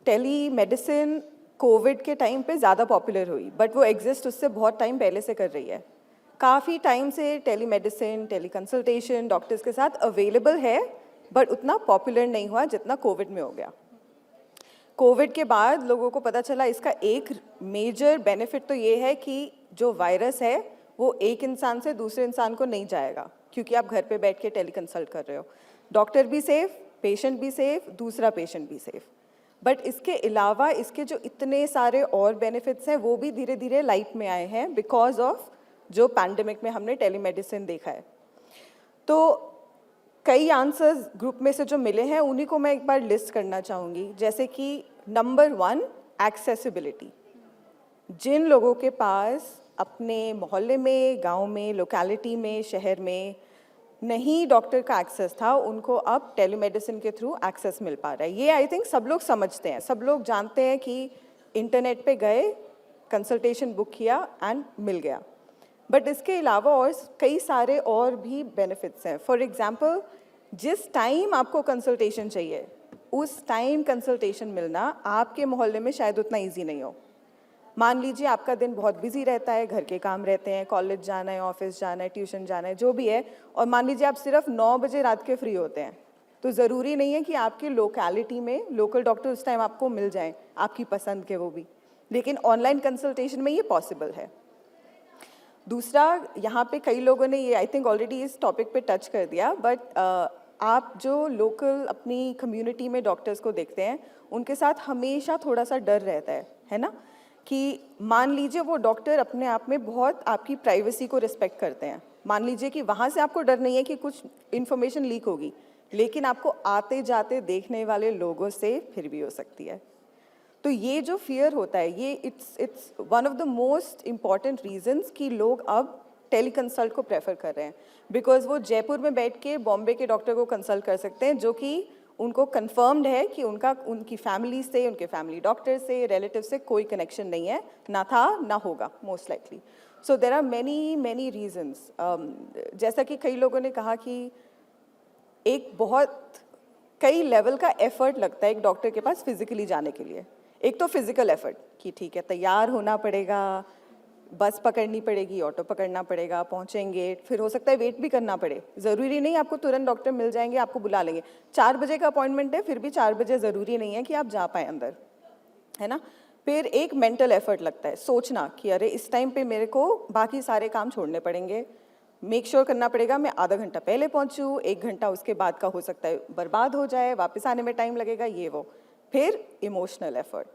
Tele medicine Covid के time पे ज़्यादा पॉपुलर हुई, बट वो एग्जिस्ट उससे बहुत टाइम पहले से कर रही है। काफ़ी टाइम से telemedicine, teleconsultation doctors के साथ अवेलेबल है, बट उतना पॉपुलर नहीं हुआ जितना कोविड में हो गया। कोविड के बाद लोगों को पता चला इसका एक मेजर बेनिफिट तो ये है कि जो वायरस है वो एक इंसान से दूसरे इंसान को नहीं जाएगा, क्योंकि आप घर पे बैठ के टेली कंसल्ट कर रहे हो। डॉक्टर भी सेफ, पेशेंट भी सेफ, दूसरा पेशेंट भी सेफ। बट इसके अलावा इसके जो इतने सारे और बेनिफिट्स हैं वो भी धीरे धीरे लाइट में आए हैं बिकॉज ऑफ जो पैंडेमिक में हमने टेलीमेडिसिन देखा है। तो कई आंसर्स ग्रुप में से जो मिले हैं उन्हीं को मैं एक बार लिस्ट करना चाहूँगी। जैसे कि नंबर 1, एक्सेसिबिलिटी। जिन लोगों के पास अपने मोहल्ले में, गांव में, लोकेलिटी में, शहर में नहीं डॉक्टर का एक्सेस था, उनको अब टेलीमेडिसिन के थ्रू एक्सेस मिल पा रहा है। ये आई थिंक सब लोग समझते हैं, सब लोग जानते हैं कि इंटरनेट पे गए, कंसल्टेशन बुक किया एंड मिल गया। बट इसके अलावा और कई सारे और भी बेनिफिट्स हैं। फॉर एग्जांपल, जिस टाइम आपको कंसल्टेशन चाहिए उस टाइम कंसल्टेशन मिलना आपके मोहल्ले में शायद उतना ईजी नहीं हो। मान लीजिए आपका दिन बहुत बिजी रहता है, घर के काम रहते हैं, कॉलेज जाना है, ऑफिस जाना है, ट्यूशन जाना है, जो भी है, और मान लीजिए आप सिर्फ 9 बजे रात के फ्री होते हैं, तो ज़रूरी नहीं है कि आपकी लोकेलिटी में लोकल डॉक्टर उस टाइम आपको मिल जाएं, आपकी पसंद के वो भी। लेकिन ऑनलाइन कंसल्टेशन में ये पॉसिबल है। दूसरा, यहाँ पे कई लोगों ने ये आई थिंक ऑलरेडी इस टॉपिक पे टच कर दिया, बट आप जो लोकल अपनी कम्युनिटी में डॉक्टर्स को देखते हैं उनके साथ हमेशा थोड़ा सा डर रहता है ना, कि मान लीजिए वो डॉक्टर अपने आप में बहुत आपकी प्राइवेसी को रिस्पेक्ट करते हैं। मान लीजिए कि वहाँ से आपको डर नहीं है कि कुछ इन्फॉर्मेशन लीक होगी, लेकिन आपको आते जाते देखने वाले लोगों से फिर भी हो सकती है। तो ये जो फियर होता है, ये it's one of the most important reasons कि लोग अब टेली कंसल्ट को प्रेफर कर रहे हैं, बिकॉज वो जयपुर में बैठ के बॉम्बे के डॉक्टर को कंसल्ट कर सकते हैं, जो कि उनको कंफर्म्ड है कि उनकी फैमिली से, उनके फैमिली डॉक्टर से, रिलेटिव से कोई कनेक्शन नहीं है, ना था ना होगा most likely. So there are many reasons. जैसा कि कई लोगों ने कहा कि एक बहुत कई लेवल का एफर्ट लगता है एक डॉक्टर के पास फिजिकली जाने के लिए। एक तो फिजिकल एफर्ट कि ठीक है, तैयार होना पड़ेगा, बस पकड़नी पड़ेगी, ऑटो पकड़ना पड़ेगा, पहुंचेंगे, फिर हो सकता है वेट भी करना पड़े। ज़रूरी नहीं आपको तुरंत डॉक्टर मिल जाएंगे, आपको बुला लेंगे। 4 बजे का अपॉइंटमेंट है, फिर भी 4 बजे ज़रूरी नहीं है कि आप जा पाएँ अंदर, है ना। फिर एक मेंटल एफर्ट लगता है, सोचना कि अरे इस टाइम पे मेरे को बाकी सारे काम छोड़ने पड़ेंगे, मेक श्योर करना पड़ेगा मैं आधा घंटा पहले पहुँचूँ, 1 घंटा उसके बाद का हो सकता है बर्बाद हो जाए, वापस आने में टाइम लगेगा, ये वो। फिर इमोशनल एफर्ट,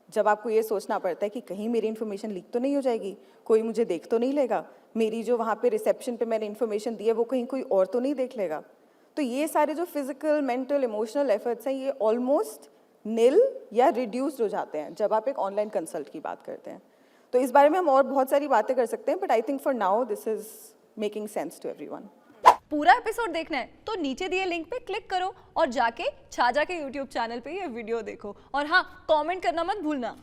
जब आपको ये सोचना पड़ता है कि कहीं मेरी इन्फॉर्मेशन लीक तो नहीं हो जाएगी, कोई मुझे देख तो नहीं लेगा, मेरी जो वहाँ पे रिसेप्शन पे मैंने इन्फॉर्मेशन दी है वो कहीं कोई और तो नहीं देख लेगा। तो ये सारे जो फिजिकल, मेंटल, इमोशनल एफर्ट्स हैं, ये ऑलमोस्ट निल या रिड्यूस्ड हो जाते हैं जब आप एक ऑनलाइन कंसल्ट की बात करते हैं। तो इस बारे में हम और बहुत सारी बातें कर सकते हैं, but I think for now this is making sense to everyone. पूरा एपिसोड देखना है तो नीचे दिए लिंक पे क्लिक करो और जाके छाजा के यूट्यूब चैनल पे ये वीडियो देखो। और हाँ, कमेंट करना मत भूलना।